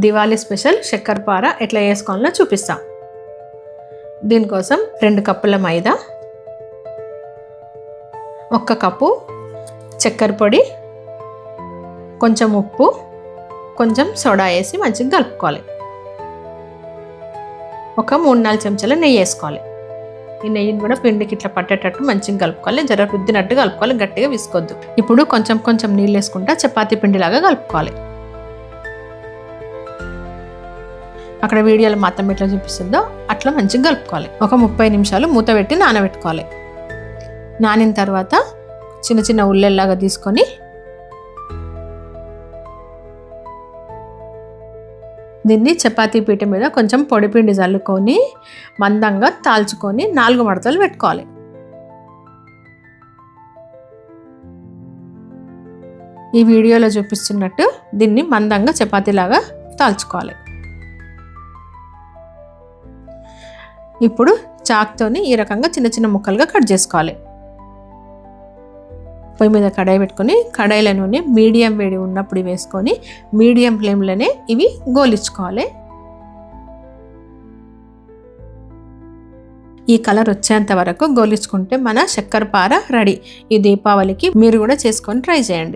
Diwali special చక్కెరపార ఎట్లా చేసుకోవాలో చూపిస్తాం. దీనికోసం 2 కప్పుల మైదా, 1 కప్పు చక్కెర పొడి, కొంచెం ఉప్పు, కొంచెం సోడా వేసి మంచిగా కలుపుకోవాలి. ఒక 3-4 చెంచాల నెయ్యి వేసుకోవాలి. ఈ నెయ్యిని కూడా పిండికి ఇట్లా పట్టేటట్టు మంచిగా కలుపుకోవాలి. జర రుద్దినట్టు కలుపుకోవాలి, గట్టిగా విసుకోవద్దు. ఇప్పుడు కొంచెం కొంచెం నీళ్ళు వేసుకుంటా చపాతీ పిండిలాగా కలుపుకోవాలి. అక్కడ వీడియోలో మాత్రం ఎట్లా చూపిస్తుందో అట్లా మంచిగా కలుపుకోవాలి. ఒక 30 నిమిషాలు మూత పెట్టి నానబెట్టుకోవాలి. నానిన తర్వాత చిన్న చిన్న ఉల్లెల్లాగా తీసుకొని దీన్ని చపాతీ పీట మీద కొంచెం పొడిపిండి చల్లుకొని మందంగా తాల్చుకొని 4 మడతలు పెట్టుకోవాలి. ఈ వీడియోలో చూపిస్తున్నట్టు దీన్ని మందంగా చపాతీలాగా తాల్చుకోవాలి. ఇప్పుడు చాక్తోని ఈ రకంగా చిన్న చిన్న ముక్కలుగా కట్ చేసుకోవాలి. పొయ్యి మీద కడాయి పెట్టుకొని కడాయిల నూనె మీడియం వేడి ఉన్నప్పుడు వేసుకొని మీడియం ఫ్లేమ్లోనే ఇవి గోలించుకోవాలి. ఈ కలర్ వచ్చేంత వరకు గోలించుకుంటే మన చక్కెరపార రెడీ. ఈ దీపావళికి మీరు కూడా చేసుకొని ట్రై చేయండి.